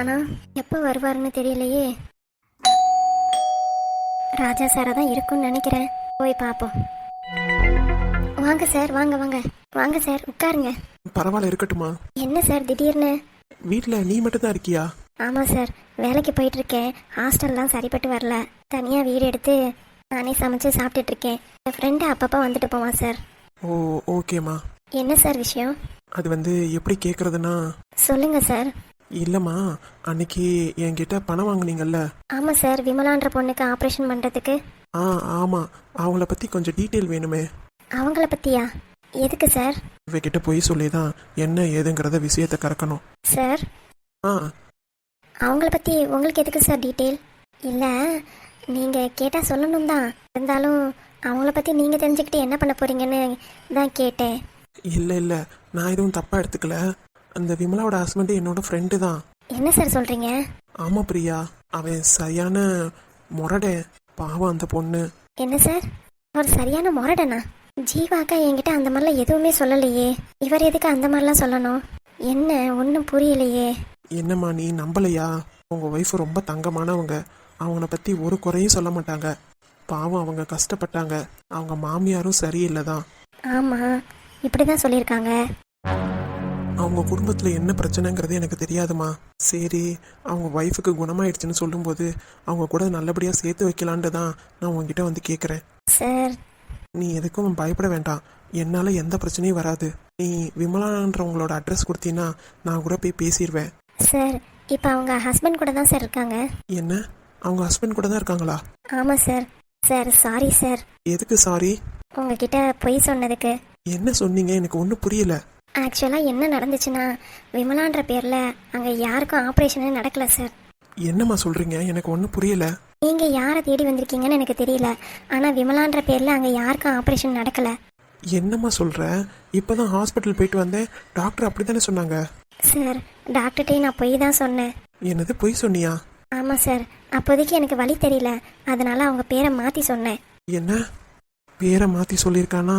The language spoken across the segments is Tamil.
காணோம். எப்போ வருவாருன்னு தெரியலையே. ராஜா சாரா தான் இருக்கும்னு நினைக்கிறேன். போய் பார்ப்போம். வாங்க சார், வாங்க வாங்க வாங்க சார், உட்காருங்க. பரவாயில்ல, இருக்கட்டுமா. என்ன சார் திடீர்னு? வீட்டில் நீ மட்டும் தான் இருக்கியா? ஆமாம் சார், வேலைக்கு போயிட்டு இருக்கேன். ஹாஸ்டல்லாம் சரிப்பட்டு வரல. தனியாக வீடு எடுத்து நானே சமைச்சு சாப்பிட்டுட்டு இருக்கேன். என் ஃப்ரெண்டு அப்பப்போ வந்துட்டு போவான் சார். ஓ, ஓகேம்மா. என்ன சார் விஷயம்? அது எப்படி கேட்குறதுன்னா, சொல்லுங்க சார். இல்லைம்மா, அன்னைக்கு என்கிட்ட பணம் வாங்குனீங்கல்ல? ஆமாம் சார், விமலான்ற பொண்ணுக்கு ஆப்ரேஷன் பண்ணுறதுக்கு. ஆமாம். அவங்கள பற்றி கொஞ்சம் டீட்டெயில் வேணுமே. அவங்கள பற்றியா? எதுக்கு சார்? இவகிட்ட போய் சொல்லி தான் என்ன ஏதுங்கிறத விஷயத்தை கறக்கணும் சார். ஆ அவங்கள பற்றி உங்களுக்கு எதுக்கு சார் டீட்டெயில்? இல்லை, நீங்கள் கேட்டால் சொல்லணும் தான். இருந்தாலும் அவங்கள பற்றி நீங்கள் தெரிஞ்சுக்கிட்டு என்ன பண்ண போகிறீங்கன்னு தான் கேட்டேன். இல்லை, நான் எதுவும் தப்பாக எடுத்துக்கல. அந்த விமலாவோட ஹஸ்பண்டு என்னோட ஃப்ரெண்டு தான். என்ன சார் சொல்கிறீங்க? ஆமாம் பிரியா, அவன் சரியான முரடை. பாவம் அந்த பொண்ணு. என்ன சார், ஒரு சரியான முரடனா? ஜீவாக்கா என்கிட்ட அந்த மாதிரிலாம் எதுவுமே சொல்லலையே. இவர் எதுக்கு அந்த மாதிரிலாம் சொல்லணும்? என்ன ஒன்றும் புரியலையே. என்னம்மா நீ நம்பலையா? உங்கள் ஒய்ஃப் ரொம்ப தங்கமானவங்க. அவங்கள பற்றி ஒரு குறையும் சொல்ல மாட்டாங்க. பாவம் அவங்க கஷ்டப்பட்டாங்க. அவங்க மாமியாரும் சரியில்லை தான். ஆமாம், இப்படி தான் சொல்லியிருக்காங்க. அவங்க குடும்பத்தில் என்ன பிரச்சனைங்கிறது எனக்கு தெரியாதுமா. சரி, அவங்க ஒய்ஃபுக்கு குணமாயிடுச்சுன்னு சொல்லும்போது அவங்க கூட நல்லபடியாக சேர்த்து வைக்கலான்ட்டு தான் நான் உங்ககிட்ட வந்து கேட்குறேன். சார், நீ எதுக்கும் பயப்பட வேண்டாம். என்னால் எந்த பிரச்சனையும் வராது. நீ விமலான்றவங்களோட அட்ரஸ் கொடுத்தீங்கன்னா நான் கூட போய் பேசிடுவேன். சார், இப்போ அவங்க ஹஸ்பண்ட் கூட தான் சார் இருக்காங்க. என்ன, அவங்க ஹஸ்பண்ட் கூட தான் இருக்காங்களா? ஆமாம் சார். Sir sorry sir. எதுக்கு சாரி? உங்ககிட்ட பொய் சொன்னதுக்கு. என்ன சொன்னீங்க? எனக்கு ஒன்றும் புரியல. ஆக்சுவலாக என்ன நடந்துச்சுன்னா, விமலான்ற பேரில் அங்கே யாருக்கும் ஆப்ரேஷனே நடக்கலை சார். என்னம்மா சொல்கிறீங்க? எனக்கு ஒன்றும் புரியல. நீங்கள் யாரை தேடி வந்திருக்கீங்கன்னு எனக்கு தெரியல. ஆனால் விமலான்ற பேரில் அங்கே யாருக்கும் ஆப்ரேஷன் நடக்கலை. என்னம்மா சொல்கிற? இப்போ தான் ஹாஸ்பிட்டல் போயிட்டு வந்தேன். டாக்டர் அப்படி தானே சொன்னாங்க. சார், டாக்டர்கிட்டே நான் பொய் தான் சொன்னேன். என்னது, பொய் சொன்னியா? ஆமாம் சார், அப்போதைக்கு எனக்கு வழி தெரியல, அதனால அவங்க பேரை மாற்றி சொன்னேன். என்ன, பேரை மாற்றி சொல்லியிருக்கானா?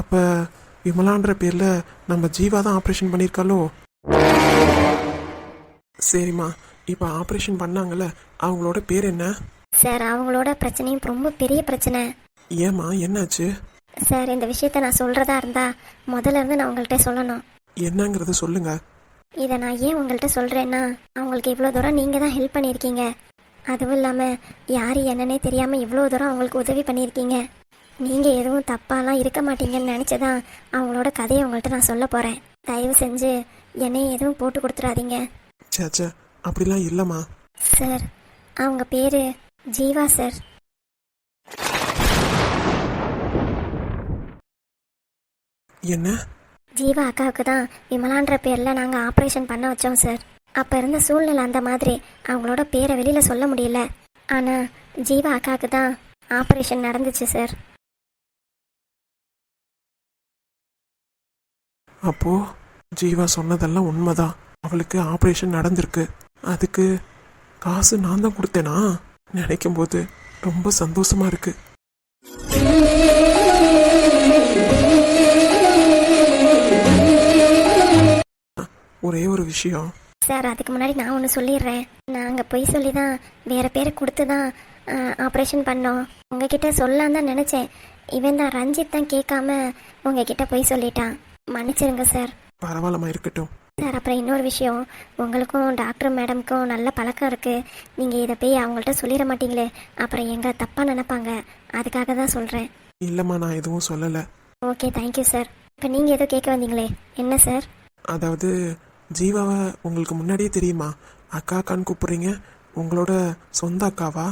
அப்போ விமலான்ற பேரில் நம்ம ஜீவா தான் ஆப்ரேஷன் பண்ணியிருக்காளோ? சரிம்மா, இப்போ ஆப்ரேஷன் பண்ணாங்கல்ல, அவங்களோட பேர் என்ன? சார், அவங்களோட பிரச்சனையும் ரொம்ப பெரிய பிரச்சனை. ஏம்மா, என்னாச்சு? சார், இந்த விஷயத்த நான் சொல்கிறதா இருந்தால் முதல்ல இருந்து நான் உங்கள்கிட்ட சொல்லணும். என்னங்கிறத சொல்லுங்க. இதை நான் ஏன் உங்கள்கிட்ட சொல்கிறேன்னா, அவங்களுக்கு இவ்வளோ தூரம் நீங்கள் தான் ஹெல்ப் பண்ணியிருக்கீங்க. அதுவும் இல்லாமல் யார் என்னன்னே தெரியாமல் இவ்வளோ தூரம் அவங்களுக்கு உதவி பண்ணியிருக்கீங்க. நீங்கள் எதுவும் தப்பாலாம் இருக்க மாட்டீங்கன்னு நினச்சிதான் அவங்களோட கதையை உங்கள்கிட்ட நான் சொல்ல போகிறேன். தயவு செஞ்சு என்னையும் எதுவும் போட்டு கொடுத்துடாதீங்க. சேச்சே, அப்படிலாம் இல்லைம்மா. சார், அவங்க பேர் ஜீவா சார். என்ன? ஜீவா அக்காவுக்கு தான் விமலான்ற பேரில் நாங்கள் ஆப்ரேஷன் பண்ண வச்சோம் சார். அப்போ இருந்த சூழ்நிலை அந்த மாதிரி அவங்களோட பேரை வெளியில் சொல்ல முடியல. ஆனால் ஜீவா அக்காவுக்கு தான் ஆப்ரேஷன் நடந்துச்சு சார். அப்போ ஜீவா சொன்னதெல்லாம் உண்மைதான். அவளுக்கு ஆப்ரேஷன் நடந்திருக்கு. அதுக்கு காசு நான் தான் கொடுத்தேனா? நினைக்கும் போது ரொம்ப சந்தோஷமா இருக்கு. ஒரே ஒரு விஷயம் சார், அதுக்கு முன்னாடி நான் ஒன்று சொல்லிடுறேன். நாங்கள் பொய் சொல்லி தான் வேறு பேரை கொடுத்து தான் ஆப்ரேஷன் பண்ணோம். உங்ககிட்ட சொல்லலாம் தான் நினச்சேன். இவன் தான் ரஞ்சித் தான் கேட்காம உங்ககிட்ட பொய் சொல்லிட்டான். மன்னிச்சிருங்க சார். பரவாயில்லமா, இருக்கட்டும் சார். அப்புறம் இன்னொரு விஷயம், உங்களுக்கும் டாக்டர் மேடம்க்கும் நல்ல பழக்கம் இருக்குது. நீங்கள் இதை போய் அவங்கள்ட்ட சொல்லிட மாட்டீங்களே, அப்புறம் எங்கே தப்பாக நினைப்பாங்க. அதுக்காக தான் சொல்கிறேன். இல்லைம்மா, நான் எதுவும் சொல்லலை. Okay, thank you sir. இப்போ நீங்கள் எதுவும் கேட்க வந்தீங்களே, என்ன சார்? அதாவது ஜீவாவை உங்களுக்கு முன்னாடியே தெரியுமா? அக்கா அக்கான்னு கூப்பிட்றீங்க. உங்களோட சொந்த அக்காவா?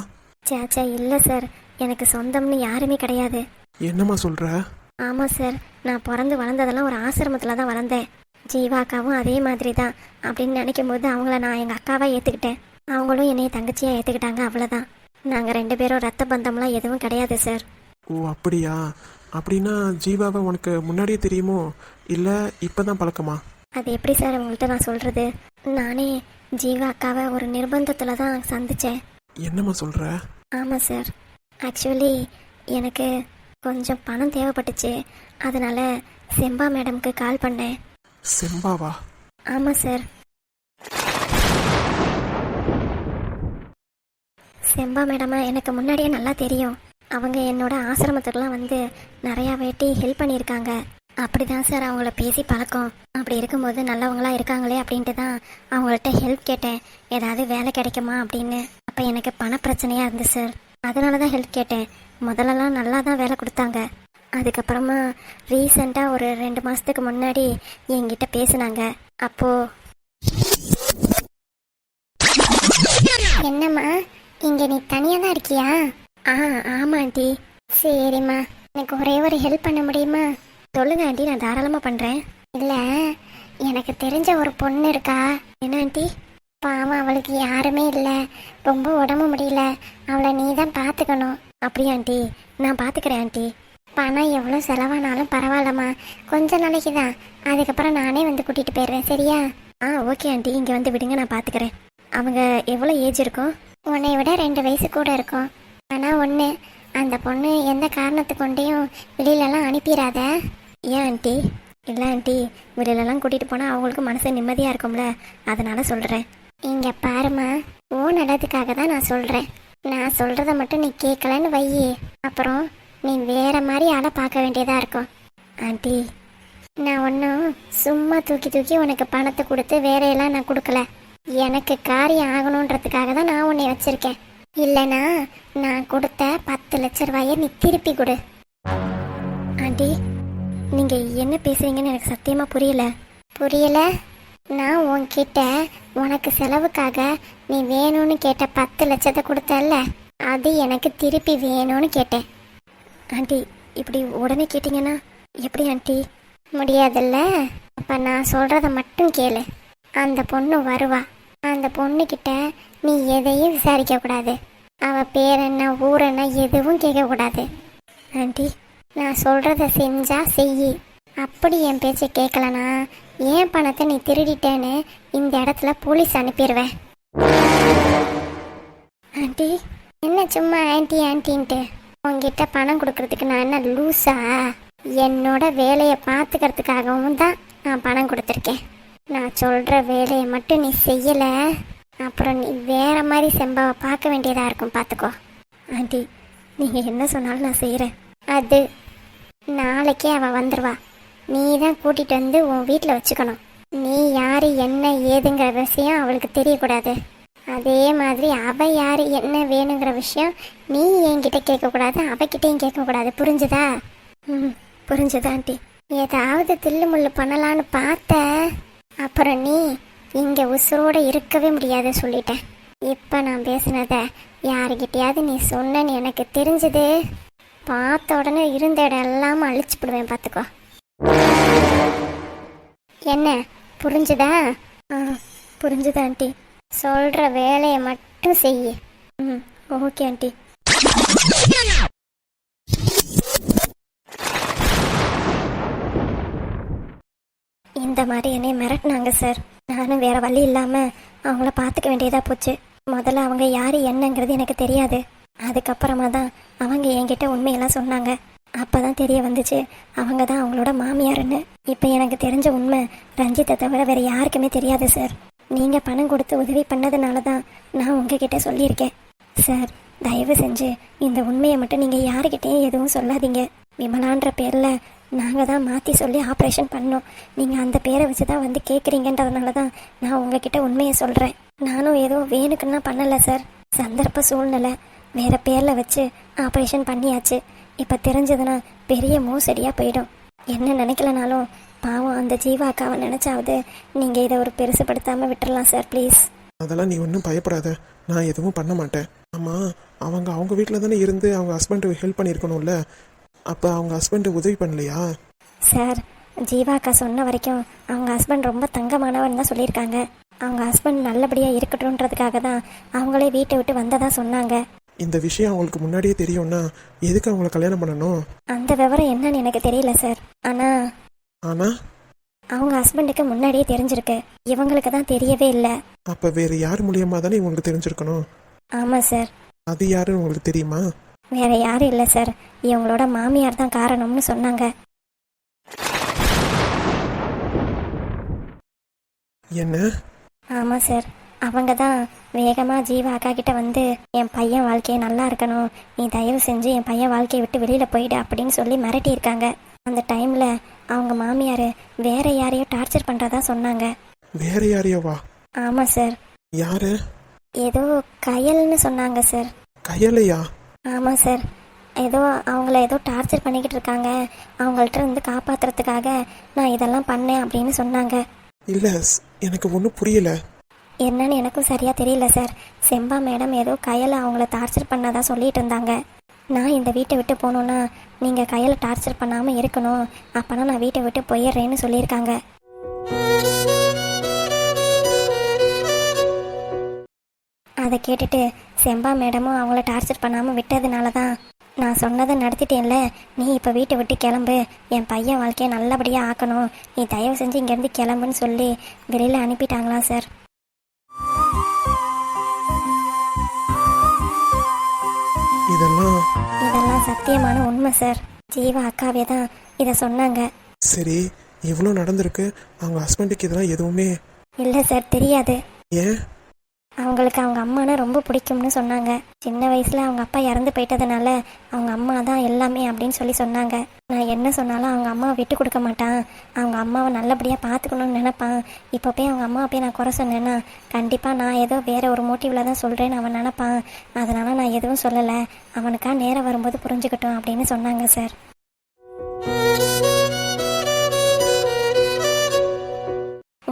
சேச்சா, இல்லை சார், எனக்கு சொந்தம்னு யாருமே கிடையாது. என்னம்மா சொல்கிற? ஆமாம் சார், நான் பிறந்து வளர்ந்ததெல்லாம் ஒரு ஆசிரமத்தில் தான் வளர்ந்தேன். ஜீவா அக்காவும் அதே மாதிரி தான். அப்படின்னு நினைக்கும் போது அவங்கள நான் எங்கள் அக்காவாக ஏற்றுக்கிட்டேன். அவங்களும் என்னைய தங்கச்சியாக ஏற்றுக்கிட்டாங்க, அவ்வளோதான். நாங்கள் 2 பேரும் ரத்த பந்தம்லாம் எதுவும் கிடையாது சார். ஓ, அப்படியா? அப்படின்னா ஜீவாவை உனக்கு முன்னாடியே தெரியுமோ, இல்லை இப்போ தான் பழக்கமா? அது எப்படி சார் உங்கள்கிட்ட நான் சொல்கிறது? நானே ஜீவா அக்காவை ஒரு நிர்பந்தத்தில் தான் சந்தித்தேன். என்னம்மா சொல்கிற? ஆமாம் சார். ஆக்சுவலி எனக்கு கொஞ்சம் பணம் தேவைப்பட்டுச்சு. அதனால் செம்பா மேடம்க்கு கால் பண்ணேன். செம்பாவா? ஆமாம் சார். செம்பா மேடமா எனக்கு முன்னாடியே நல்லா தெரியும். அவங்க என்னோட ஆசிரமத்துக்குலாம் வந்து நிறையா வேட்டி ஹெல்ப் பண்ணியிருக்காங்க. அப்படிதான் சார் அவங்கள பேசி பழக்கம். அப்படி இருக்கும்போது நல்லவங்களா இருக்காங்களே அப்படின்ட்டு தான் அவங்கள்ட்ட ஹெல்ப் கேட்டேன். ஏதாவது வேலை கிடைக்குமா அப்படின்னு. அப்போ எனக்கு பண பிரச்சனையாக இருந்துச்சு சார். அதனால தான் ஹெல்ப் கேட்டேன். முதல்லலாம் நல்லா தான் வேலை கொடுத்தாங்க. அதுக்கப்புறமா ரீசெண்டாக ஒரு 2 மாதத்துக்கு முன்னாடி என்கிட்ட பேசுனாங்க. அப்போது என்னம்மா இங்கே நீ தனியாக தான் இருக்கியா? ஆமாம் ஆண்டி. சரிம்மா, எனக்கு ஒரே ஒரு ஹெல்ப் பண்ண முடியுமா? சொல்லுங்க ஆண்டி, நான் தாராளமாக பண்ணுறேன். இல்லை, எனக்கு தெரிஞ்ச ஒரு பொண்ணு இருக்கா. என்ன ஆண்டி? பாவம், அவளுக்கு யாருமே இல்லை, ரொம்ப உடம்பு முடியல, அவளை நீ தான் பார்த்துக்கணும். அப்படியா ஆண்டி? நான் பார்த்துக்கிறேன் ஆண்டி. பணம் எவ்வளோ செலவானாலும் பரவாயில்லம்மா, கொஞ்ச நாளைக்கு தான். அதுக்கப்புறம் நானே வந்து கூட்டிகிட்டு போயிடுறேன், சரியா? ஓகே ஆண்டி, இங்கே வந்து விடுங்க, நான் பார்த்துக்கிறேன். அவங்க எவ்வளோ ஏஜ் இருக்கும்? உன்னை விட 2 வயசு கூட இருக்கும். ஆனால் ஒன்று, அந்த பொண்ணு எந்த காரணத்தை கொண்டையும் வெளியிலலாம் அனுப்பிடாத. ஏன் ஆண்டி? இல்லை ஆண்டி, வெளியிலலாம் கூட்டிகிட்டு போனால் அவங்களுக்கு மனசு நிம்மதியாக இருக்கும்ல, அதனால சொல்கிறேன். இங்கே பாருமா, ஓ நல்லதுக்காக தான் நான் சொல்கிறேன். நான் சொல்கிறத மட்டும் நீ கேட்கலன்னு வையி, அப்புறம் நீ வேற மாதிரி ஆளை பார்க்க வேண்டியதாக இருக்கும். ஆண்டி, நான் ஒன்றும் சும்மா தூக்கி தூக்கி உனக்கு பணத்தை கொடுத்து வேலையெல்லாம் நான் கொடுக்கல. எனக்கு காரியம் ஆகணுன்றதுக்காக தான் நான் உன்னை வச்சுருக்கேன். இல்லைனா நான் கொடுத்த 10 லட்ச ரூபாயை நீ திருப்பி கொடு. ஆண்டி, நீங்கள் என்ன பேசுறீங்கன்னு எனக்கு சத்தியமாக புரியல. புரியல? நான் உன்கிட்ட உனக்கு செலவுக்காக நீ வேணும்னு கேட்ட 10 லட்சத்தை கொடுத்தல்ல, அது எனக்கு திருப்பி வேணும்னு கேட்டேன். ஆண்டி, இப்படி உடனே கேட்டிங்கன்னா எப்படி ஆண்டி? முடியாதுல்ல? அப்போ நான் சொல்கிறத மட்டும் கேளு. அந்த பொண்ணு வருவா. அந்த பொண்ணுக்கிட்ட நீ எதையும் விசாரிக்கக்கூடாது. அவள் பேர் என்ன, ஊர் என்ன, எதுவும் கேட்கக்கூடாது. ஆண்டி, நான் சொல்கிறத செஞ்சா செய். அப்படி என் பேச்சை கேட்கலனா ஏன் பணத்தை நீ திருடிட்டேன்னு இந்த இடத்துல போலீஸ் அனுப்பிடுவேன். ஆண்டி, என்ன சும்மா ஆண்டி ஆண்டின்ட்டு? உங்ககிட்ட பணம் கொடுக்கறதுக்கு நான் என்ன லூஸா? என்னோட வேலையை பார்த்துக்கிறதுக்காகவும் தான் நான் பணம் கொடுத்துருக்கேன். நான் சொல்கிற வேலையை மட்டும் நீ செய்யலை, அப்புறம் நீ வேற மாதிரி செம்பாவை பார்க்க வேண்டியதாக இருக்கும், பார்த்துக்கோ. ஆண்டி, நீங்கள் என்ன சொன்னாலும் நான் செய்கிறேன். அது நாளைக்கே அவள் வந்துடுவா. நீ தான் கூட்டிகிட்டு வந்து உன் வீட்டில் வச்சுக்கணும். நீ யார் என்ன ஏதுங்கிற விஷயம் அவளுக்கு தெரியக்கூடாது. அதே மாதிரி அவள் யார் என்ன வேணுங்கிற விஷயம் நீ என்கிட்ட கேட்கக்கூடாது, அவகிட்டையும் கேட்கக்கூடாது. புரிஞ்சுதா? புரிஞ்சுதா ஆண்டி? ஏதாவது தில்லு முள்ளு பண்ணலான்னு பார்த்த அப்புறம் நீ இங்கே உசுரோடு இருக்கவே முடியாது சொல்லிட்டேன். இப்போ நான் பேசுனதை யாருக்கிட்டையாவது நீ சொன்னன்னு எனக்கு தெரிஞ்சது, பார்த்த உடனே இருந்த இடம் எல்லாம் அழிச்சுப்பிடுவேன், பார்த்துக்கோ. என்ன புரிஞ்சுதா? புரிஞ்சுதா ஆண்டி? சொல்கிற வேலையை மட்டும் செய். Okay aunty. இந்த மாதிரி என்னை மிரட்டினாங்க சார். நானும் வேற வழி இல்லாமல் அவங்கள பார்த்துக்க வேண்டியதாக போச்சு. முதல்ல அவங்க யார் என்னங்கிறது எனக்கு தெரியாது. அதுக்கப்புறமா தான் அவங்க என்கிட்ட உண்மையெல்லாம் சொன்னாங்க. அப்போ தான் தெரிய வந்துச்சு அவங்க தான் அவங்களோட மாமியாருன்னு. இப்போ எனக்கு தெரிஞ்ச உண்மை ரஞ்சித்தை தவிர வேறு யாருக்குமே தெரியாது சார். நீங்கள் பணம் கொடுத்து உதவி பண்ணதுனால தான் நான் உங்ககிட்ட சொல்லியிருக்கேன். சார், தயவு செஞ்சு இந்த உண்மையை மட்டும் நீங்கள் யாருக்கிட்டையும் எதுவும் சொல்லாதீங்க. விமலான்ற பேரில் நாங்கள் தான் மாற்றி சொல்லி ஆப்ரேஷன் பண்ணோம். நீங்கள் அந்த பேரை வச்சு தான் வந்து கேட்குறீங்கன்றதுனால தான் நான் உங்ககிட்ட உண்மையை சொல்கிறேன். நானும் ஏதோ வேணுக்குன்னா பண்ணலை சார். சந்தர்ப்ப சூழ்நிலை வேறு பேரில் வச்சு ஆப்ரேஷன் பண்ணியாச்சு. இப்போ தெரிஞ்சதுன்னா பெரிய மோசடியாக போயிடும். என்ன நினைக்கலனாலும் பாவம் அந்த ஜீவா அக்காவை நினச்சாவது நீங்கள் இதை ஒரு பெருசுப்படுத்தாமல் விட்டுறலாம் சார், ப்ளீஸ். அதெல்லாம் நீ ஒன்றும் பயப்படாத, நான் எதுவும் பண்ண மாட்டேன். ஆமாம், அவங்க வீட்டில் தானே இருந்து அவங்க ஹஸ்பண்டுக்கு ஹெல்ப் பண்ணியிருக்கணும்ல, அப்போ அவங்க ஹஸ்பண்டு உதவி பண்ணலையா? சார், ஜீவா அக்கா சொன்ன வரைக்கும் அவங்க ஹஸ்பண்ட் ரொம்ப தங்கமானவன் தான் சொல்லியிருக்காங்க. அவங்க ஹஸ்பண்ட் நல்லபடியாக இருக்கட்டும்ன்றதுக்காக தான் அவங்களே வீட்டை விட்டு வந்ததாக சொன்னாங்க. இந்த விஷயம் அவங்களுக்கு முன்னாடியே தெரியும்னா எதுக்கு அவங்கள கல்யாணம் பண்ணணும்? அந்த விவரம் என்னன்னு எனக்கு தெரியல சார். ஆனால் அவங்க ஹஸ்பண்டுக்கு முன்னாடியே தெரிஞ்சிருக்கு, இவங்களுக்கு தான் தெரியவே இல்லை. அப்போ வேறு யார் மூலியமாக தானே இவங்களுக்கு தெரிஞ்சிருக்கணும்? ஆமாம் சார். அது யாருன்னு உங்களுக்கு தெரியுமா? வேற யாரும் இல்லை சார், இவங்களோட மாமியார் தான் காரணம்னு சொன்னாங்க. என்ன? ஆமாம் சார், அவங்க தான் வேகமாக ஜீவா அக்கா கிட்ட வந்து என் பையன் வாழ்க்கையை நல்லா இருக்கணும், நீ தயவு செஞ்சு என் பையன் வாழ்க்கையை விட்டு வெளியில் போயிடு அப்படின்னு சொல்லி மிரட்டியிருக்காங்க. அந்த டைமில் அவங்க மாமியார் வேற யாரையோ டார்ச்சர் பண்ணுறதா சொன்னாங்க. வேற யாரையோவா? ஆமாம் சார். யாரு? ஏதோ கயல்னு சொன்னாங்க சார். கயலையா? ஆமாம் சார். ஏதோ அவங்கள ஏதோ டார்ச்சர் பண்ணிக்கிட்டு இருக்காங்க, அவங்கள்ட்ட இருந்து காப்பாற்றுறதுக்காக நான் இதெல்லாம் பண்ணேன் அப்படின்னு சொன்னாங்க. இல்லை, எனக்கு ஒன்றும் புரியல. என்னன்னு எனக்கும் சரியாக தெரியல சார். செம்பா மேடம் ஏதோ கயலை அவங்கள டார்ச்சர் பண்ணதா சொல்லிட்டு இருந்தாங்க. நான் இந்த வீட்டை விட்டு போகணுன்னா நீங்கள் கயலை டார்ச்சர் பண்ணாமல் இருக்கணும், அப்போனா நான் வீட்டை விட்டு போயிடுறேன்னு சொல்லியிருக்காங்க. அதை கேட்டுட்டு செம்பா மேடமும் அவங்கள டார்ச்சர் பண்ணாமல் விட்டதுனால தான் நான் சொன்னதை நடத்திட்டேன்ல, நீ இப்போ வீட்டை விட்டு கிளம்பு, என் பையன் வாழ்க்கையை நல்லபடியாக ஆக்கணும், நீ தயவு செஞ்சு இங்கேருந்து கிளம்புன்னு சொல்லி வெளியில் அனுப்பிட்டாங்களாம் சார். இதெல்லாம் சத்தியமான உண்மை சார். ஜீவா அக்காவே தான் இதை சொன்னாங்க. சரி, இவ்வளோ நடந்திருக்கு, அவங்க ஹஸ்பண்டுக்கு இதெல்லாம் எதுவுமே இல்லை சார், தெரியாது. ஏன்? அவங்களுக்கு அவங்க அம்மானா ரொம்ப பிடிக்கும்னு சொன்னாங்க. சின்ன வயசில் அவங்க அப்பா இறந்து போயிட்டதுனால அவங்க அம்மா தான் எல்லாமே அப்படின்னு சொல்லி சொன்னாங்க. நான் என்ன சொன்னாலும் அவங்க அம்மாவை விட்டு கொடுக்க மாட்டான், அவங்க அம்மாவை நல்லபடியாக பார்த்துக்கணும்னு நினைப்பான். இப்போ போய் அவங்க அம்மாவை போய் நான் குறை சொன்னேன்னா கண்டிப்பாக நான் ஏதோ வேற ஒரு மோட்டிவில் தான் சொல்கிறேன்னு அவன் நினைப்பான். அதனால நான் எதுவும் சொல்லலை, அவனுக்கா நேரம் வரும்போது புரிஞ்சுக்கட்டும் அப்படின்னு சொன்னாங்க சார்.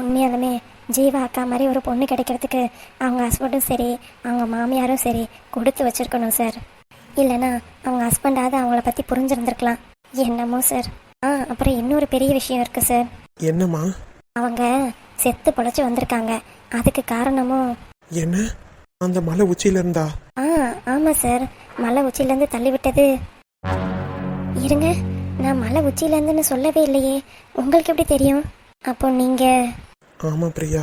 உண்மையாலுமே ஜீவா அக்கா மாதிரி ஒரு பொண்ணு கிடைக்கிறதுக்கு அவங்க ஹஸ்பண்டும் சரி அவங்க மாமியாரும் சரி கொடுத்து வச்சிருக்கணும் சார். இல்லைன்னா அவங்க ஹஸ்பண்டாவது அவங்கள பற்றி புரிஞ்சிருந்துருக்கலாம். என்னமோ சார். அப்புறம் இன்னொரு பெரிய விஷயம் இருக்கு சார். என்னம்மா? அவங்க செத்து பொழைச்சி வந்திருக்காங்க. அதுக்கு காரணமும் என்ன? அந்த மலை உச்சியில இருந்தா? ஆமாம் சார், மலை உச்சியிலேருந்து தள்ளி விட்டது. இருங்க, நான் மலை உச்சியிலேருந்துன்னு சொல்லவே இல்லையே, உங்களுக்கு எப்படி தெரியும்? அப்போ நீங்கள்? ஆமாம் பிரியா,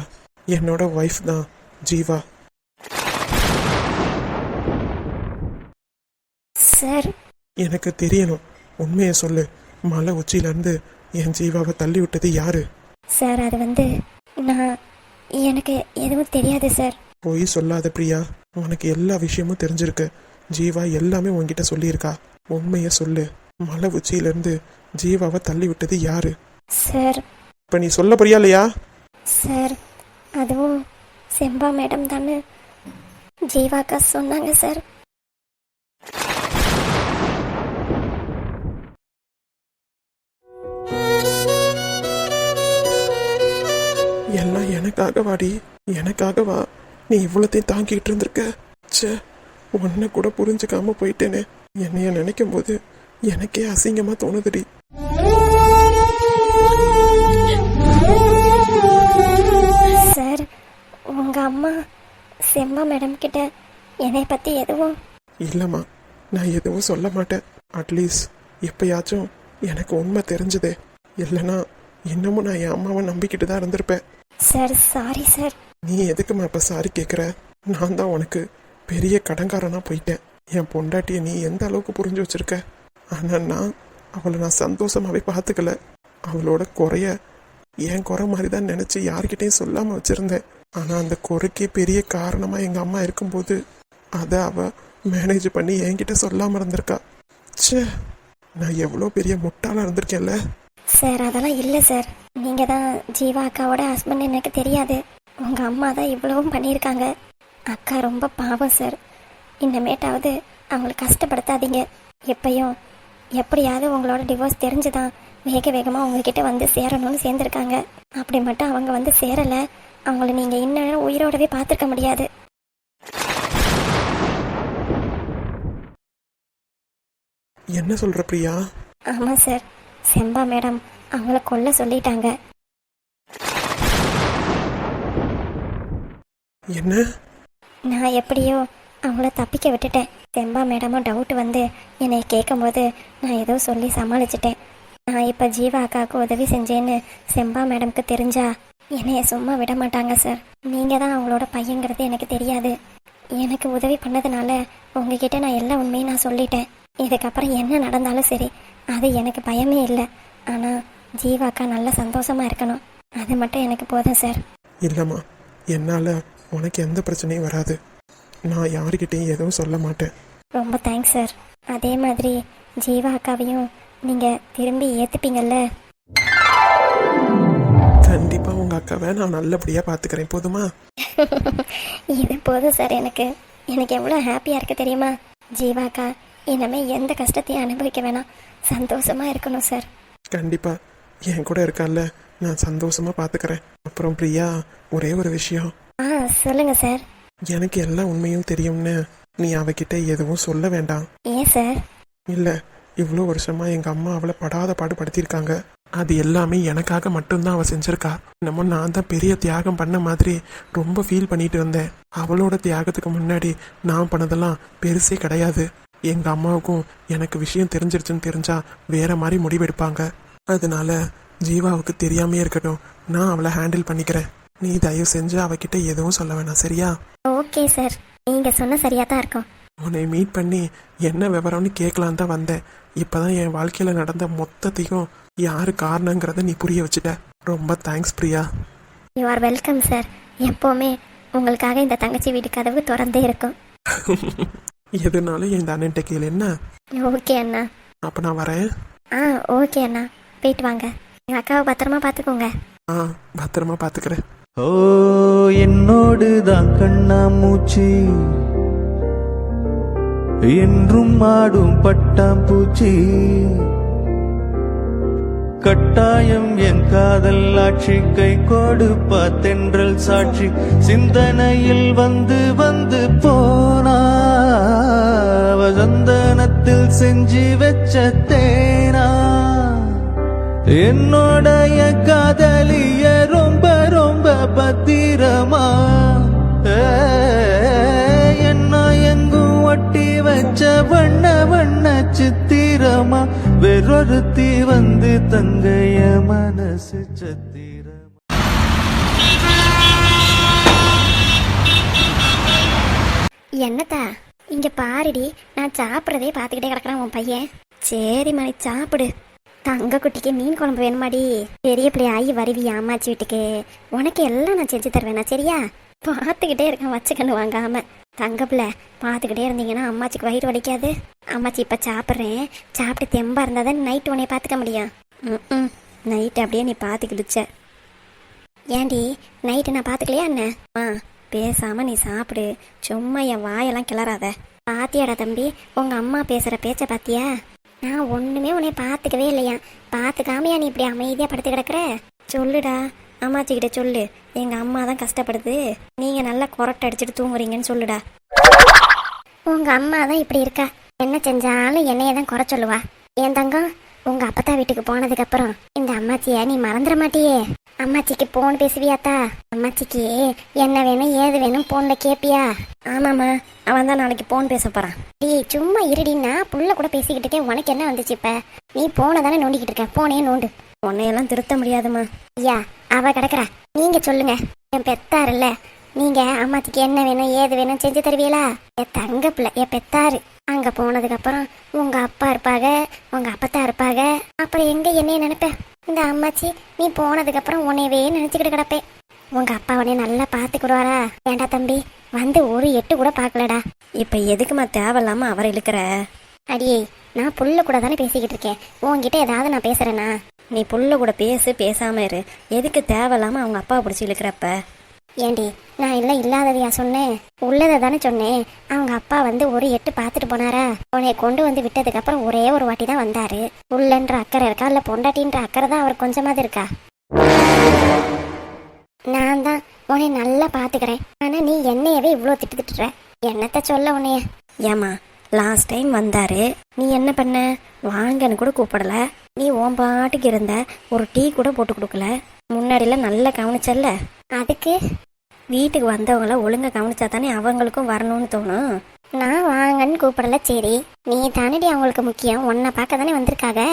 என்னோட ஒய்ஃப் தான் ஜீவா. சார், எனக்கு தெரியணும், உண்மையை சொல்லு. மலை உச்சியிலேருந்து என் ஜீவாவை தள்ளி விட்டது யாரு? சார், அது எனக்கு எதுவும் தெரியாது சார். போய் சொல்லாத பிரியா, உனக்கு எல்லா விஷயமும் தெரிஞ்சிருக்கு. ஜீவா எல்லாமே உன்கிட்ட சொல்லியிருக்கா. உண்மையை சொல்லு, மலை உச்சியிலேருந்து ஜீவாவை தள்ளி விட்டது யாரு? சார், இப்போ நீ சொல்ல போறியா இல்லையா? சார், அதுவும் செம்பா மேடம் தானே ஜீவாக்கா சொன்னாங்க சார். எல்லாம் எனக்காக வாடி, எனக்காக வா. நீ இவ்வளோத்தையும் தாங்கிட்டு இருந்திருக்க. ச்சே, உன்னை கூட புரிஞ்சுக்காம போயிட்டேனே. என்னைய நினைக்கும் போது எனக்கே அசிங்கமா தோணுதுடி. சார், உங்கள் அம்மா செம்பா மேடம் கிட்ட என்னை பற்றி எதுவும்? இல்லைம்மா, நான் எதுவும் சொல்ல மாட்டேன். அட்லீஸ்ட் எப்பயாச்சும் எனக்கு உண்மை தெரிஞ்சதே. இல்லைன்னா இன்னமும் நான் என் அம்மாவை நம்பிக்கிட்டு தான் இருந்திருப்பேன். Sir, sorry sir. நீ எதுக்குமா இப்போ சாரி கேட்குற? நான் தான் உனக்கு பெரிய கடன்காரனா போயிட்டேன். என் பொண்டாட்டியை நீ எந்த அளவுக்கு புரிஞ்சு வச்சிருக்க. ஆனால் அவளை நான் சந்தோஷமாகவே பார்த்துக்கல. அவளோட குறைய என் குறை மாதிரி தான் நினச்சி யார்கிட்டையும் சொல்லாமல் வச்சுருந்தேன். ஆனால் அந்த குறைக்கு பெரிய காரணமாக எங்கள் அம்மா இருக்கும்போது அதை அவள் மேனேஜ் பண்ணி என்கிட்ட சொல்லாமல் இருந்திருக்கா. ச்சே, நான் எவ்வளோ பெரிய முட்டாளாக இருந்திருக்கேன்ல. சார், அதெல்லாம் இல்லை சார். நீங்கள் தான் ஜீவா அக்காவோட ஹஸ்பண்ட், எனக்கு தெரியாது. உங்கள் அம்மா தான் இவ்வளவும் பண்ணியிருக்காங்க. அக்கா ரொம்ப பாவம் சார். இன்னமேட்டாவது அவங்களை கஷ்டப்படுத்தாதீங்க. எப்பயும் எப்படியாவது உங்களோட டிவோர்ஸ் தெரிஞ்சுதான் வேக வேகமாக உங்ககிட்ட வந்து சேரணும்னு சேர்ந்துருக்காங்க. அப்படி மட்டும் அவங்க வந்து சேரலை, அவங்கள நீங்கள் இன்னும் உயிரோடவே பார்த்துருக்க முடியாது. என்ன சொல்கிற பிரியா? ஆமாம் சார், செம்பா மேடம் அவங்கள கொல்ல சொல்லிட்டாங்க. என்ன? நான் எப்படியோ அவங்கள தப்பிக்க விட்டுட்டேன். செம்பா மேடமும் டவுட் வந்து என்னை கேட்கும்போது நான் ஏதோ சொல்லி சமாளிச்சிட்டேன். நான் இப்போ ஜீவா அக்காவுக்கு உதவி செஞ்சேன்னு செம்பா மேடம்க்கு தெரிஞ்சா என்னைய சும்மா விட மாட்டாங்க சார். நீங்கள் தான் அவங்களோட பையங்கிறது எனக்கு தெரியாது. எனக்கு உதவி பண்ணதுனால உங்ககிட்ட நான் எல்லா உண்மையும் நான் சொல்லிட்டேன். இதுக்கப்புறம் என்ன நடந்தாலும் சரி, அது எனக்கு பயமே இல்லை. ஆனால் ஜீவா அக்கா நல்லா சந்தோஷமாக இருக்கணும், அது மட்டும் எனக்கு போதும் சார். இல்லைம்மா, என்னால் உனக்கு எந்த பிரச்சனையும் வராது. நான் யாருக்கிட்டையும் எதுவும் சொல்ல மாட்டேன். ரொம்ப தேங்க்ஸ் சார். அதே மாதிரி ஜீவா அக்காவையும் நீங்கள் திரும்பி ஏற்றுப்பீங்கல்ல? கண்டிப்பாக உங்கள் அக்காவை நான் நல்லபடியாக பார்த்துக்கிறேன். போதுமா? இது போதும் சார். எனக்கு எவ்வளோ ஹாப்பியாக இருக்கு தெரியுமா? ஜீவா அக்கா இனிமே எந்த கஷ்டத்தையும் அனுபவிக்க வேணாம், சந்தோஷமாக இருக்கணும் சார். கண்டிப்பாக என் கூட இருக்கால, நான் சந்தோஷமாக பார்த்துக்கிறேன். அப்புறம் பிரியா, ஒரே ஒரு விஷயம். சொல்லுங்கள் சார். எனக்கு எல்லா உண்மையும் தெரியும்னு நீ அவகிட்ட எதுவும் சொல்ல வேண்டாம். ஏன் சார்? இல்லை, இவ்வளோ வருஷமா எங்கள் அம்மா அவளை படாத பாடு படுத்தியிருக்காங்க. அது எல்லாமே எனக்காக மட்டும்தான் அவள் செஞ்சிருக்கா. நம்ம நான் தான் பெரிய தியாகம் பண்ண மாதிரி ரொம்ப ஃபீல் பண்ணிட்டு வந்தேன். அவளோட தியாகத்துக்கு முன்னாடி நான் பண்ணதெல்லாம் பெருசே கிடையாது. எங்கள் அம்மாவுக்கும் எனக்கு விஷயம் தெரிஞ்சிருச்சுன்னு தெரிஞ்சா வேற மாதிரி முடிவெடுப்பாங்க. அதனால ஜீவாவுக்கு தெரியாமே இருக்கட்டும், நான் அவளை ஹேண்டில் பண்ணிக்கிறேன். நீ தயவு செஞ்சு அவகிட்ட எதுவும் சொல்ல வேணாம், சரியா? ஓகே சார், நீங்கள் சொன்ன சரியாக தான் இருக்கும். உன்னை மீட் பண்ணி என்ன விவரம்னு கேட்கலான் தான் வந்தேன். இப்போதான் என் வாழ்க்கையில் நடந்த மொத்தத்தையும் யாரு காரணங்கிறத நீ புரிய வச்சுட்ட. ரொம்ப thanks Priya. You are welcome sir. எப்போவுமே உங்களுக்காக இந்த தங்கச்சி வீட்டு கதவு திறந்தே இருக்கும். எதுனாலும் என் அண்ணன்ட்ட கேளு என்ன? ஓகே அண்ணா. அப்போ நான் வரேன். ஓகே அண்ணா, போயிட்டு வாங்க. எங்கள் அக்காவை பத்திரமா பார்த்துக்கோங்க. பத்திரமா பார்த்துக்கிறேன். ஓ, என்னோடு தான் கண்ணா மூச்சு, என்றும் ஆடும் பட்டாம்பூச்சி, கட்டாயம் என் காதல் ஆட்சி, கை கொடுப்பா தென்றல் சாட்சி, சிந்தனையில் வந்து வந்து போனா சந்தனத்தில் செஞ்சு வச்ச தேனா, என்னோடைய காதலிய ரொம்ப ரொம்ப பத்திரமா என்ன எங்கும் ஒட்டி வச்ச வண்ண வண்ண சித்திரமா, வேறொருத்தி வந்து தங்கைய மனசு சத்திரமா. என்னத்தா இங்க பாருடி, நான் சாப்பிட்றதே பார்த்துக்கிட்டே கிடக்குறான் உன் பையன். சரி மணி, சாப்பிடு. தங்க குட்டிக்கு மீன் குழம்பு வேணுமாடி? பெரிய பிள்ளை ஆகி வருவி அம்மாச்சி வீட்டுக்கு, உனக்கு எல்லாம் நான் செஞ்சு தருவேனா? சரியா? பார்த்துக்கிட்டே இருக்கேன் வச்சுக்கன்னு வாங்காம. தங்க பிள்ளை பார்த்துக்கிட்டே இருந்தீங்கன்னா அம்மாச்சிக்கு வயிறு வலிக்காது. அம்மாச்சி இப்போ சாப்பிட்றேன், சாப்பிட்டு தெம்பா இருந்தால் தான் நைட்டு உன்னை பார்த்துக்க முடியும். நைட்டு அப்படியே நீ பார்த்துக்கிடுச்ச. ஏண்டி நைட்டு நான் பார்த்துக்கலையா என்ன? பேசாம நீ சாப்பிடு, சும்மா என் வாயெல்லாம் கிளறாத. பாத்தியாடா தம்பி, உங்க அம்மா பேசுற பேச்ச பாத்தியா? நான் ஒண்ணுமே உன்னை பார்த்துக்கவே இல்லையா? பார்த்துக்காமையா நீ இப்படி அமைதியா படுத்து கிடக்குற? சொல்லுடா, அம்மாச்சிக்கிட்ட சொல்லு, எங்க அம்மா தான் கஷ்டப்படுது, நீங்க நல்லா கொரட்டை அடிச்சுட்டு தூங்குறீங்கன்னு சொல்லுடா. உங்க அம்மா தான் இப்படி இருக்கா, என்ன செஞ்சாலும் என்னைய தான் குறை சொல்லுவா. என் தங்கம், உங்க அப்பத்தா வீட்டுக்கு போனதுக்கு அப்புறம் இந்த அம்மாச்சிய நீ மறந்துட மாட்டியே? அம்மாச்சிக்கு போன் பேசுவியாத்தா? அம்மாச்சிக்கு என்ன வேணும் ஏது வேணும் போன்ல கேப்பியா? ஆமாம்மா, அவன் தான் நாளைக்கு போன் பேச போறான். டேய் சும்மா இருடின்னா, புள்ள கூட பேசிக்கிட்டு இருக்கேன், உனக்கு என்ன வந்துச்சு இப்ப? நீ போனை தானே நோண்டிக்கிட்டு இருக்க, போனே நோண்டு. உன்னையெல்லாம் திருத்த முடியாதுமா. ஐயா அவ கிடக்குறா, நீங்க சொல்லுங்க. என் பெத்தாரு இல்ல, நீங்க அம்மாச்சிக்கு என்ன வேணும் ஏது வேணும் செஞ்சு தருவீங்களா? என் தங்க பிள்ளை, என் பெத்தாரு. அங்க போனதுக்கு அப்புறம் உங்க அப்பா இருப்பாங்க, உங்க அப்பத்தா இருப்பாங்க, அப்புறம் எங்க என்னைய நினைப்ப? இந்த அம்மாச்சி நீ போனதுக்கு அப்புறம் உன்னையவே நினைச்சுக்கிட்டு கிடப்பேன். உங்க அப்பா உன்னைய நல்லா பாத்துக்கிடுவாரா? ஏண்டா தம்பி, வந்து ஒரு எட்டு கூட பாக்கலடா. இப்ப எதுக்குமா தேவையில்லாம அவரை இழுக்கிற? அடியே, நான் புள்ள கூட தானே பேசிக்கிட்டு இருக்கேன், உன்கிட்ட ஏதாவது நான் பேசுறேனா? நீ புள்ள கூட பேசாம இரு, எதுக்கு தேவையில்லாம அவங்க அப்பாவை பிடிச்சி இழுக்கிறப்ப? ஏண்டி நான் எல்லாம் இல்லாததையா சொன்னேன்? உள்ளதை தானே சொன்னேன். அவங்க அப்பா வந்து ஒரு எட்டு பார்த்துட்டு போனாரா? உன்னை கொண்டு வந்து விட்டதுக்கு அப்புறம் ஒரே ஒரு வாட்டி தான் வந்தாரு. உள்ளன்ற அக்கறை இருக்கா இல்ல பொண்டாட்டின்ற அக்கறை தான் அவர் கொஞ்சமாவது இருக்கா? நான் தான் உன்னை நல்லா பாத்துக்கிறேன், ஆனா நீ என்னையவே இவ்வளோ திட்டுற. என்னத்த சொல்ல உன்னைய? ஏமா லாஸ்ட் டைம் வந்தாரு, நீ என்ன பண்ண? வாங்கன்னு கூட கூப்பிடல, நீ உன் பாட்டுக்கு இருந்த, ஒரு டீ கூட போட்டு கொடுக்கல. முன்னாடிலாம் நல்லா கவனிச்சல்ல, அதுக்கு வீட்டுக்கு வந்தவங்கள ஒழுங்கா கவனிச்சா தானே அவங்களுக்கும் வரணும்னு தோணும். நான் வாங்கன்னு கூப்பிடல, சரி நீ தானடி அவங்களுக்கு முக்கியம், உன்னை பார்க்க தானே வந்திருக்காங்க,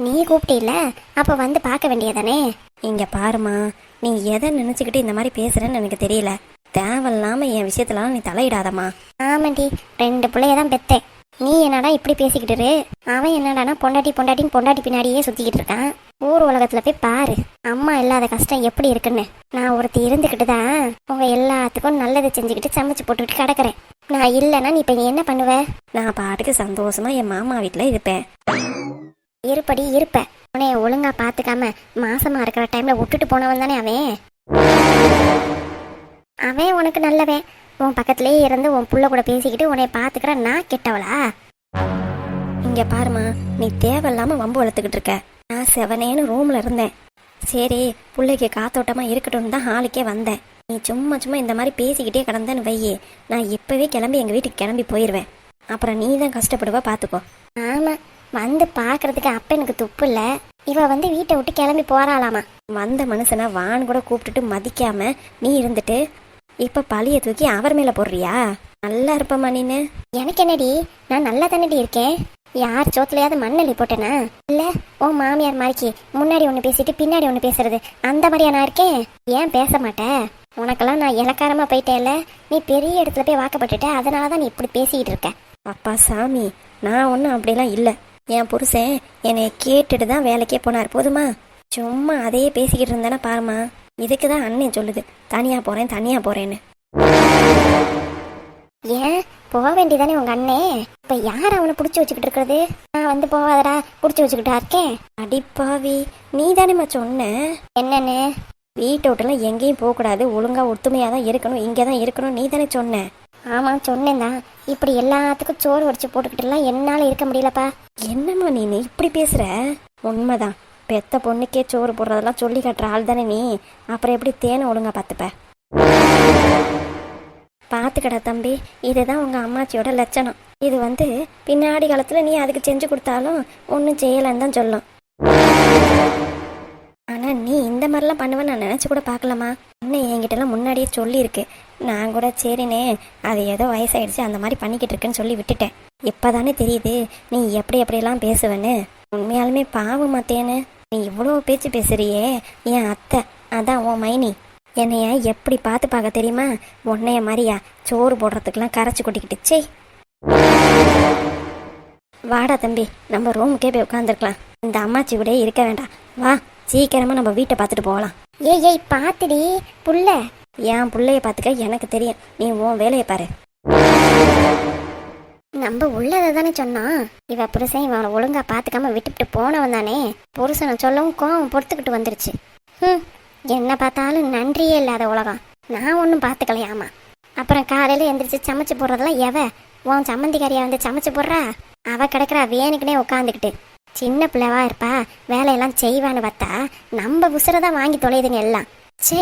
நீ கூப்பிட்டில, அப்ப வந்து பார்க்க வேண்டியதானே. இங்க பாருமா, நீ எதை நினைச்சுக்கிட்டு இந்த மாதிரி பேசுறேன்னு எனக்கு தெரியல. தேவையில்லாம என் விஷயத்துலாம் நீ தலையிடாதம்மா. ஆமாண்டி, 2 பிள்ளையதான் பெத்தேன், நீ என்னடா இப்படி பேசிக்கிட்டு? அவன் என்னடானா பொண்டாட்டின்னு பொண்டாட்டி பின்னாடியே சுத்திக்கிட்டு இருக்கான். ஊர் உலகத்துல போய் பாரு அம்மா இல்லாத கஷ்டம் எப்படி இருக்குன்னு. நான் ஒருத்தி இருந்துக்கிட்டு தான் உங்க எல்லாத்துக்கும் நல்லதை செஞ்சுக்கிட்டு சமைச்சு போட்டுக்கிட்டு கிடக்குறேன். நான் இல்லைன்னா நீ இப்ப நீ என்ன பண்ணுவ? நான் பாட்டுக்கு சந்தோஷமா என் மாமா வீட்டுல இருப்பேன். இருப்படி இருப்ப. உன்னைய ஒழுங்கா பாத்துக்காம மாசமா இருக்கிற டைம்ல விட்டுட்டு போனவன் தானே அவன். அவன் உனக்கு நல்லவன். உன் பக்கத்துலயே இருந்து உன் புள்ள கூட பேசிக்கிட்டு உன்னைய பாத்துக்கிற நான் கெட்டவளா? இங்க பாருமா, நீ தேவையில்லாம வம்பு வளர்த்துக்கிட்டு இருக்க. நான் செவனேன்னு ரூம்ல இருந்தேன். சரி பிள்ளைக்கு காத்தோட்டமா இருக்கட்டும் தான் ஹாலுக்கே வந்தேன். நீ சும்மா சும்மா இந்த மாதிரி பேசிக்கிட்டே கிடந்தேன்னு வையே, நான் இப்பவே கிளம்பி எங்க வீட்டுக்கு கிளம்பி போயிடுவேன். அப்புறம் நீ தான் கஷ்டப்படுவா பாத்துக்கோ. ஆமா, வந்து பாக்குறதுக்கு அப்ப எனக்கு துப்பு இல்ல. இவ வந்து வீட்டை விட்டு கிளம்பி போறாளாமா. வந்த மனுஷனை வான் கூட கூப்பிட்டுட்டு மதிக்காம நீ இருந்துட்டு இப்ப பழிய தூக்கி அவர் மேல போடுறியா? நல்லா இருப்பமா நீனு. எனக்கு என்னடி, நான் நல்லா தானடி இருக்கேன். யார் சோத்துலையாவது மண்ணள்ளி போட்டேனா? இல்ல உன் மாமியார் மாதிரிக்கு முன்னாடி ஒண்ணு பேசிட்டு பின்னாடி ஒண்ணு பேசுறது அந்த மாதிரியா நான் இருக்கேன்? ஏன் பேச மாட்டேன்? உனக்கெல்லாம் நான் இலக்காரமா போயிட்டேன்ல. நீ பெரிய இடத்துல போய் வாக்கப்பட்டுட்ட, அதனாலதான் நீ இப்படி பேசிக்கிட்டு இருக்க. அப்பா சாமி, நான் ஒன்றும் அப்படிலாம் இல்லை. என் புருஷன் என்னை கேட்டுட்டு தான் வேலைக்கே போனார். போதுமா? சும்மா அதையே பேசிக்கிட்டு இருந்தேன்னா பாருமா. இதுக்கு தான் அண்ணன் சொல்லுது தனியா போறேன் தனியா போறேன்னு. ஏன் போக வேண்டியதானே உங்க அண்ணே? இப்ப யார் அவனை புடிச்சு வச்சுக்கிட்டு இருக்கிறது? நான் வந்து போவாதடா புடிச்சு வச்சுக்கிட்டா இருக்கேன். அடிப்பாவி, நீ தானேம்மா சொன்ன. என்னன்னு? வீட்டை விட்டுலாம் எங்கேயும் போகக்கூடாது, ஒழுங்கா ஒத்துமையாக தான் இருக்கணும், இங்கே தான் இருக்கணும், நீ தானே சொன்ன. ஆமாம் சொன்னேன் தான். இப்படி எல்லாத்துக்கும் சோறு வடிச்சு போட்டுக்கிட்டுலாம் என்னால் இருக்க முடியலப்பா. என்னம்மா நீ இப்படி பேசுகிற? உண்மைதான், பெத்த பொண்ணுக்கே சோறு போடுறதெல்லாம் சொல்லி காட்டுற ஆள் தானே நீ. அப்புறம் எப்படி தேனை ஒழுங்கா பார்த்துப்ப? பார்த்துக்கடா தம்பி, இதுதான் உங்கள் அம்மாச்சியோட லட்சணம். இது வந்து பின்னாடி காலத்தில் நீ அதுக்கு செஞ்சு கொடுத்தாலும் ஒன்றும் செய்யலைன்னு தான் சொல்லும். ஆனால் நீ இந்த மாதிரிலாம் பண்ணுவேன்னு நான் நினச்சி கூட பார்க்கலாமா? இன்னும் என்கிட்டலாம் முன்னாடியே சொல்லியிருக்கு. நான் கூட சரிண்ணே அது ஏதோ வயசாயிடுச்சு அந்த மாதிரி பண்ணிக்கிட்டு இருக்குன்னு சொல்லி விட்டுட்டேன். இப்போ தானே தெரியுது நீ எப்படி எப்படியெல்லாம் பேசுவேன்னு. உண்மையாலுமே பாவம் மாத்தேன்னு நீ இவ்வளோ பேச்சு பேசுறியே. என் அத்தை அதான் உன் மைனி என்னைய எப்படி பார்த்து பார்க்க தெரியுமா? உன்னைய மாதிரியா சோறு போடுறதுக்கெல்லாம் கரைச்சி கொட்டிக்கிட்டுச்சே. வாடா தம்பி, நம்ம ரூமுக்கே போய் உட்காந்துருக்கலாம். இந்த அம்மாச்சி கூட இருக்க வேண்டாம். வா சீக்கிரமா நம்ம வீட்டை பார்த்துட்டு போகலாம். ஏய் பார்த்துடி புள்ள. என் புள்ளைய பார்த்துக்க எனக்கு தெரியும், நீ உன் வேலையை பாரு. நம்ம உள்ளதை தானே சொன்னோம். இவ புருஷன் இவனை ஒழுங்கா பார்த்துக்காம விட்டுவிட்டு போனவன் தானே. புருஷனை சொல்லவும் கோவம் பொறுத்துக்கிட்டு வந்துருச்சு. என்ன பார்த்தாலும் நன்றியே இல்லாத உலகம். நான் ஒன்றும் பார்த்துக்கலையாமா. அப்புறம் காலையில் எந்திரிச்சு சமைச்சு போடுறதெல்லாம் எவ? உன் சம்மந்திக்காரியா வந்து சமைச்சு போடுறா? அவ கிடக்குறா வேணுக்குனே உட்காந்துக்கிட்டு. சின்ன பிள்ளைவா இருப்பா, வேலையெல்லாம் செய்வான்னு பார்த்தா நம்ம உசுரதான் வாங்கி தொலைதுங்க எல்லாம். சே